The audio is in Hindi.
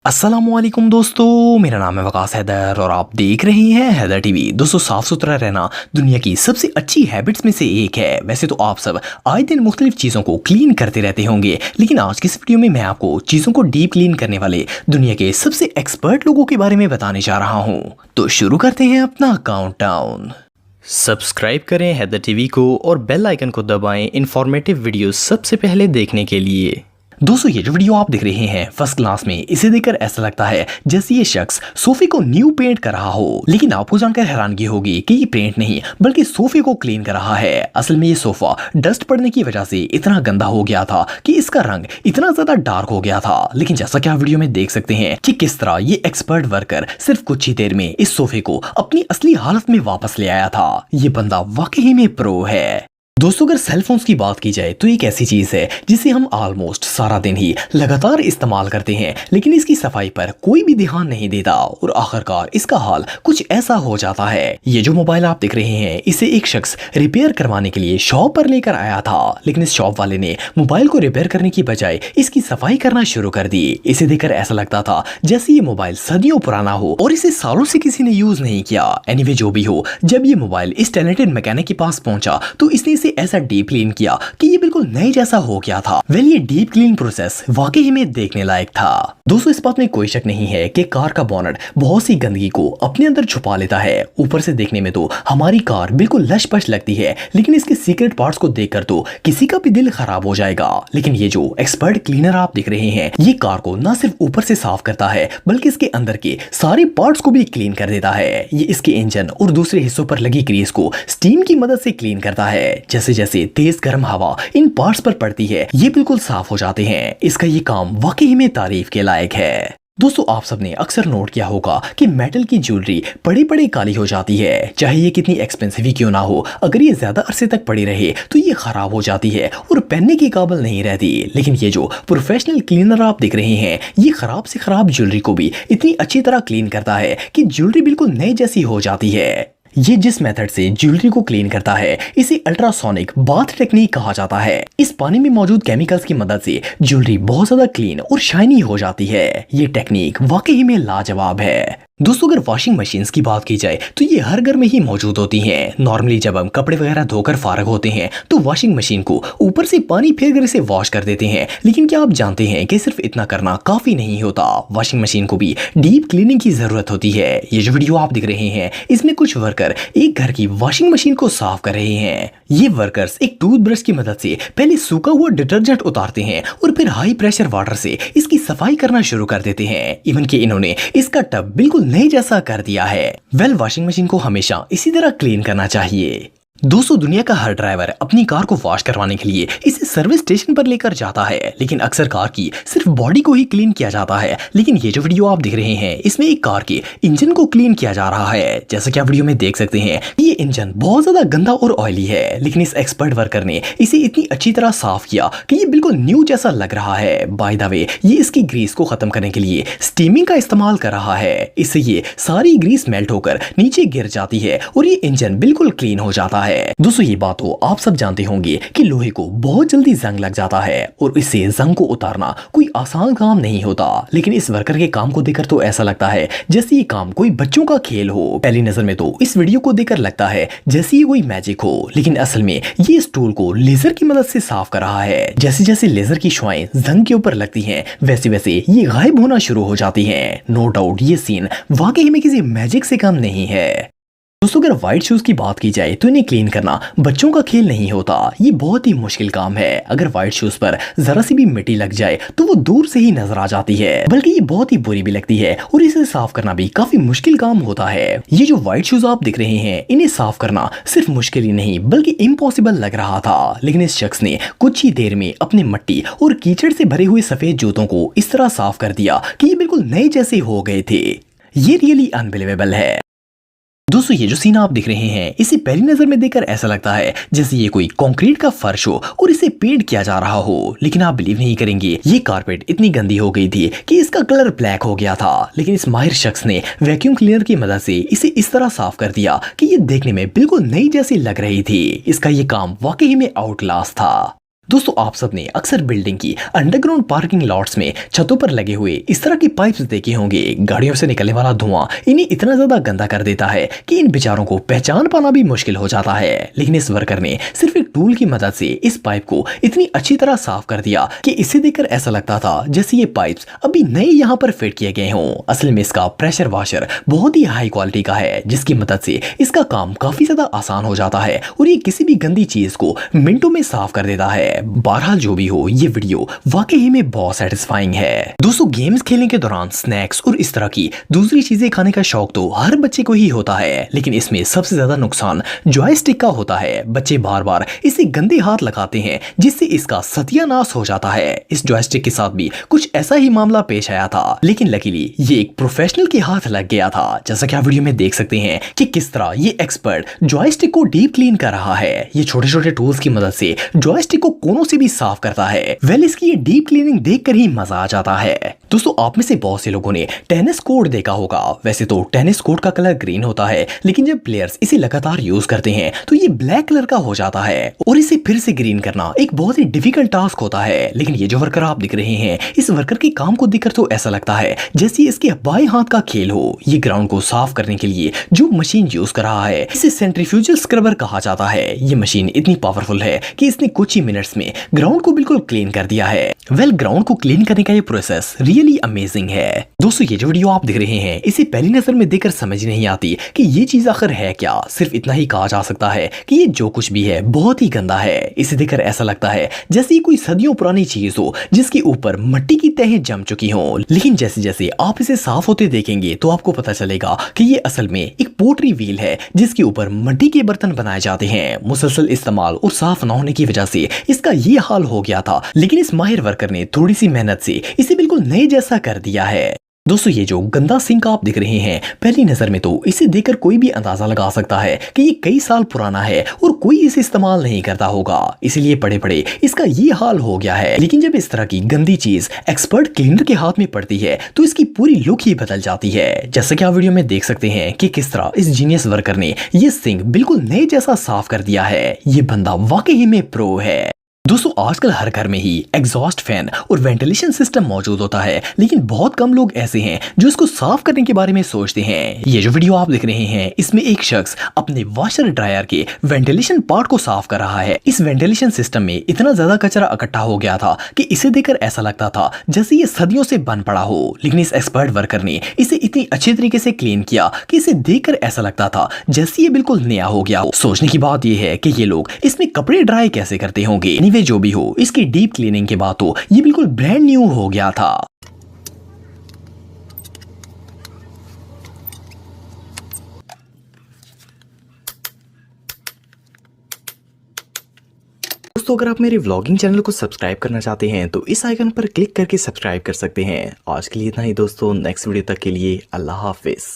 अस्सलामुअलैकुम दोस्तों, मेरा नाम है वकास हैदर और आप देख रहे हैं हैदर टीवी। दोस्तों, साफ सुथरा रहना दुनिया की सबसे अच्छी हैबिट्स में से एक है। वैसे तो आप सब आए दिन मुख्तलिफ चीज़ों को क्लीन करते रहते होंगे, लेकिन आज की इस वीडियो में मैं आपको चीज़ों को डीप क्लीन करने वाले दुनिया के सबसे एक्सपर्ट लोगों के बारे में बताने जा रहा हूँ। तो शुरू करते हैं अपना काउंटडाउन। सब्सक्राइब करें हैदर टीवी को और बेल आइकन को दबाएं इंफॉर्मेटिव वीडियो सबसे पहले देखने के लिए। दोस्तों, ये जो वीडियो आप देख रहे हैं फर्स्ट क्लास में, इसे देखकर ऐसा लगता है जैसे ये शख्स सोफे को न्यू पेंट कर रहा हो, लेकिन आपको जानकर हैरानगी होगी कि ये पेंट नहीं बल्कि सोफे को क्लीन कर रहा है। असल में ये सोफा डस्ट पड़ने की वजह से इतना गंदा हो गया था कि इसका रंग इतना ज्यादा डार्क हो गया था। लेकिन जैसा कि आप वीडियो में देख सकते हैं कि किस तरह ये एक्सपर्ट वर्कर सिर्फ कुछ ही देर में इस सोफे को अपनी असली हालत में वापस ले आया था। ये बंदा वाकई में प्रो है। दोस्तों, अगर सेलफोन्स की बात की जाए तो एक ऐसी चीज है जिसे हम ऑलमोस्ट सारा दिन ही लगातार इस्तेमाल करते हैं, लेकिन इसकी सफाई पर कोई भी ध्यान नहीं देता और आखिरकार इसका हाल कुछ ऐसा हो जाता है। ये जो मोबाइल आप देख रहे हैं, इसे एक शख्स रिपेयर करवाने के लिए शॉप पर लेकर आया था, लेकिन इस शॉप वाले ने मोबाइल को रिपेयर करने की बजाय इसकी सफाई करना शुरू कर दी। इसे देखकर ऐसा लगता था जैसे ये मोबाइल सदियों पुराना हो और इसे सालों से किसी ने यूज नहीं किया। एनीवे, जो भी हो, जब ये मोबाइल इस टैलेंटेड मैकेनिक के पास पहुंचा तो इसने इसे ऐसा डीप क्लीन किया कि ये बिल्कुल नए जैसा हो गया था। ये डीप क्लीन प्रोसेस वाकई में देखने लायक था। दोस्तों, इस बात में कोई शक नहीं है कि कार का बोनट बहुत सी गंदगी को अपने अंदर छुपा लेता है। ऊपर से देखने में तो हमारी कार बिल्कुल लश-पश लगती है, लेकिन इसके सीक्रेट पार्ट्स को देखकर तो किसी का भी दिल खराब हो जाएगा। लेकिन ये जो एक्सपर्ट क्लीनर आप देख रहे हैं, ये कार को न सिर्फ ऊपर से साफ करता है बल्कि इसके अंदर के सारे पार्ट्स को भी क्लीन कर देता है। ये इसके इंजन और दूसरे हिस्सों पर लगी ग्रीस को स्टीम की मदद से क्लीन करता है। जैसे जैसे तेज गर्म हवा इन पार्ट्स पर पड़ती है, ये बिल्कुल साफ हो जाते हैं। इसका ये काम वाकई में तारीफ के लायक है। दोस्तों, आप सबने अक्सर नोट किया होगा कि मेटल की ज्वेलरी पड़ी पड़ी काली हो जाती है, चाहे ये कितनी एक्सपेंसिव ही क्यों ना हो। अगर ये ज्यादा अरसे तक पड़ी रहे तो ये खराब हो जाती है और पहनने के काबिल नहीं रहती। लेकिन ये जो प्रोफेशनल क्लीनर आप देख रहे हैं, ये खराब से खराब ज्वेलरी को भी इतनी अच्छी तरह क्लीन करता है कि ज्वेलरी बिल्कुल नई जैसी हो जाती है। ये जिस मेथड से ज्वेलरी को क्लीन करता है, इसे अल्ट्रासोनिक बाथ टेक्निक कहा जाता है। इस पानी में मौजूद केमिकल्स की मदद से ज्वेलरी बहुत ज्यादा क्लीन और शाइनी हो जाती है। ये टेक्निक वाकई में लाजवाब है। दोस्तों, अगर वॉशिंग मशीन्स की बात की जाए तो ये हर घर में ही मौजूद होती हैं। नॉर्मली जब हम कपड़े वगैरह धोकर फारग होते हैं तो वॉशिंग मशीन को ऊपर से पानी फेरकर इसे वॉश कर देते हैं, लेकिन क्या आप जानते हैं कि सिर्फ इतना करना काफी नहीं होता। वॉशिंग मशीन को भी डीप क्लीनिंग की जरूरत होती है। ये जो वीडियो आप देख रहे हैं, इसमें कुछ वर्कर एक घर की वॉशिंग मशीन को साफ कर रहे हैं। ये वर्कर्स एक टूथब्रश की मदद से पहले सूखा हुआ डिटर्जेंट उतारते हैं और फिर हाई प्रेशर वाटर से इसकी सफाई करना शुरू कर देते हैं। इवन कि इन्होंने इसका टब बिल्कुल नए जैसा कर दिया है। वॉशिंग मशीन को हमेशा इसी तरह क्लीन करना चाहिए। दोस्तों, दुनिया का हर ड्राइवर अपनी कार को वॉश करवाने के लिए इसे सर्विस स्टेशन पर लेकर जाता है, लेकिन अक्सर कार की सिर्फ बॉडी को ही क्लीन किया जाता है। लेकिन ये जो वीडियो आप देख रहे हैं, इसमें एक कार के इंजन को क्लीन किया जा रहा है। जैसा कि आप वीडियो में देख सकते हैं, ये इंजन बहुत ज्यादा गंदा और ऑयली है, लेकिन इस एक्सपर्ट वर्कर ने इसे इतनी अच्छी तरह साफ किया कि ये बिल्कुल न्यू जैसा लग रहा है। बाय द वे, ये इसकी ग्रीस को खत्म करने के लिए स्टीमिंग का इस्तेमाल कर रहा है। इससे ये सारी ग्रीस मेल्ट होकर नीचे गिर जाती है और ये इंजन बिल्कुल क्लीन हो जाता है। दोस्तों, ये बात तो आप सब जानते होंगे कि लोहे को बहुत जल्दी जंग लग जाता है और इससे जंग को उतारना कोई आसान काम नहीं होता। लेकिन इस वर्कर के काम को देखकर तो ऐसा लगता है जैसे ये काम कोई बच्चों का खेल हो। पहली नजर में तो इस वीडियो को देखकर लगता है जैसे ये कोई मैजिक हो, लेकिन असल में ये इस टूल को लेजर की मदद से साफ कर रहा है। जैसे जैसे लेजर की शुआएं जंग के ऊपर लगती हैं, वैसे वैसे ये गायब होना शुरू हो जाती हैं। नो डाउट ये सीन वाकई में किसी मैजिक से कम नहीं है। दोस्तों, अगर व्हाइट शूज की बात की जाए तो इन्हें क्लीन करना बच्चों का खेल नहीं होता। ये बहुत ही मुश्किल काम है। अगर व्हाइट शूज पर जरा सी भी मिट्टी लग जाए तो वो दूर से ही नजर आ जाती है, बल्कि ये बहुत ही बुरी भी लगती है और इसे साफ करना भी काफी मुश्किल काम होता है। ये जो व्हाइट शूज आप दिख रहे हैं, इन्हें साफ करना सिर्फ मुश्किल ही नहीं बल्कि इम्पॉसिबल लग रहा था, लेकिन इस शख्स ने कुछ ही देर में अपने मट्टी और कीचड़ से भरे हुए सफेद जूतों को इस तरह साफ कर दिया कि ये बिल्कुल नए जैसे हो गए थे। ये रियली अनबिलीवेबल है। दोस्तों, ये जो सीन आप देख रहे हैं, इसे पहली नजर में देखकर ऐसा लगता है जैसे ये कोई कंक्रीट का फर्श हो और इसे पेंट किया जा रहा हो, लेकिन आप बिलीव नहीं करेंगे, ये कारपेट इतनी गंदी हो गई थी कि इसका कलर ब्लैक हो गया था। लेकिन इस माहिर शख्स ने वैक्यूम क्लीनर की मदद से इसे इस तरह साफ कर दिया कि ये देखने में बिल्कुल नई जैसी लग रही थी। इसका ये काम वाकई में आउट क्लास था। दोस्तों आप सबने अक्सर बिल्डिंग की अंडरग्राउंड पार्किंग लॉट्स में छतों पर लगे हुए इस तरह की पाइप्स देखे होंगे। गाड़ियों से निकलने वाला धुआं इन्हें इतना ज्यादा गंदा कर देता है कि इन बेचारों को पहचान पाना भी मुश्किल हो जाता है। लेकिन इस वर्कर ने सिर्फ एक टूल की मदद से इस पाइप को इतनी अच्छी तरह साफ कर दिया कि इसे देखकर ऐसा लगता था जैसे ये पाइप्स अभी नए यहाँ पर फिट किए गए हों। असल में इसका प्रेशर वॉशर बहुत ही हाई क्वालिटी का है, जिसकी मदद से इसका काम काफी ज्यादा आसान हो जाता है और ये किसी भी गंदी चीज को मिनटों में साफ कर देता है। बहरहाल जो भी हो, ये वीडियो वाकई में बहुत सेटिस्फाइंग है। दोस्तों गेम्स खेलने के दौरान स्नैक्स और इस तरह की दूसरी चीजें खाने का शौक तो हर बच्चे को ही होता है, लेकिन इसमें सबसे ज्यादा नुकसान जॉयस्टिक का होता है। बच्चे बार बार इसे गंदे हाथ लगाते हैं जिससे इसका सत्यानाश हो जाता है। इस जॉयस्टिक के साथ भी कुछ ऐसा ही मामला पेश आया था, लेकिन लकीली ये एक प्रोफेशनल के हाथ लग गया था। जैसा कि आप वीडियो में देख सकते हैं कि किस तरह ये एक्सपर्ट जॉयस्टिक को डीप क्लीन कर रहा है। ये छोटे छोटे टूल्स की मदद से जॉयस्टिक को कोनों से भी साफ करता है। वेल इसकी ये डीप क्लीनिंग देखकर ही मजा आ जाता है। दोस्तों आप में से बहुत से लोगों ने टेनिस कोर्ट देखा होगा। वैसे तो टेनिस कोर्ट का कलर ग्रीन होता है, लेकिन जब प्लेयर्स इसे लगातार यूज करते हैं तो ये ब्लैक कलर का हो जाता है और इसे फिर से ग्रीन करना एक बहुत ही डिफिकल्ट टास्क होता है। लेकिन ये जो वर्कर आप दिख रहे हैं, इस वर्कर के काम को देखकर तो ऐसा लगता है जैसे इसके बाएं हाथ का खेल हो। ये ग्राउंड को साफ करने के लिए जो मशीन यूज कर रहा है, इसे सेंट्रीफ्यूजल स्क्रबर कहा जाता है। ये मशीन इतनी पावरफुल है कि इसने कुछ ही मिनट्स में ग्राउंड को बिल्कुल क्लीन कर दिया है। वेल ग्राउंड को क्लीन करने का ये प्रोसेस रियली अमेजिंग है। दोस्तों ये जो वीडियो आप देख रहे हैं, इसे पहली नजर में देखकर समझ नहीं आती कि ये चीज आखिर है क्या। सिर्फ इतना ही कहा जा सकता है कि ये जो कुछ भी है बहुत ही गंदा है। इसे देखकर ऐसा लगता है जैसे ये कोई सदियों पुरानी चीज हो जिसके ऊपर मिट्टी की तहें जम चुकी हो। लेकिन जैसे जैसे आप इसे साफ होते देखेंगे तो आपको पता चलेगा कि ये असल में एक पोट्री व्हील है जिसके ऊपर मिट्टी के बर्तन बनाए जाते हैं। मुसलसल इस्तेमाल और साफ न होने की वजह से इसका ये हाल हो गया था, लेकिन इस माहिर वर्कर ने थोड़ी सी मेहनत से इसे बिल्कुल नए जैसा कर दिया है। दोस्तों ये जो गंदा सिंक आप दिख रहे हैं, पहली नजर में तो इसे देखकर कोई भी अंदाजा लगा सकता है कि ये कई साल पुराना है और कोई इसे इस्तेमाल नहीं करता होगा, इसीलिए पड़े पड़े इसका ये हाल हो गया है। लेकिन जब इस तरह की गंदी चीज एक्सपर्ट क्लीनर के हाथ में पड़ती है तो इसकी पूरी लुक ही बदल जाती है। जैसा कि आप वीडियो में देख सकते हैं कि किस तरह इस जीनियस वर्कर ने ये सिंक बिल्कुल नए जैसा साफ कर दिया है। ये बंदा वाकई में प्रो है। दोस्तों आजकल हर घर में ही एग्जॉस्ट फैन और वेंटिलेशन सिस्टम मौजूद होता है, लेकिन बहुत कम लोग ऐसे हैं जो इसको साफ करने के बारे में सोचते हैं। ये जो वीडियो आप देख रहे हैं, इसमें एक शख्स अपने वॉशर ड्रायर के वेंटिलेशन पार्ट को साफ कर रहा है। इस वेंटिलेशन सिस्टम में इतना ज्यादा कचरा इकट्ठा हो गया था कि इसे देखकर ऐसा लगता था जैसे ये सदियों से बन पड़ा हो। लेकिन इस एक्सपर्ट वर्कर ने इसे इतनी अच्छे तरीके से क्लीन किया कि इसे देखकर ऐसा लगता था जैसे ये बिल्कुल नया हो गया हो। सोचने की बात यह है कि ये लोग इसमें कपड़े ड्राई कैसे करते होंगे। जो भी हो, इसकी डीप क्लीनिंग के बाद तो ये बिल्कुल ब्रांड न्यू हो गया था। दोस्तों अगर आप मेरे व्लॉगिंग चैनल को सब्सक्राइब करना चाहते हैं तो इस आइकन पर क्लिक करके सब्सक्राइब कर सकते हैं। आज के लिए इतना ही दोस्तों, नेक्स्ट वीडियो तक के लिए अल्लाह हाफिज।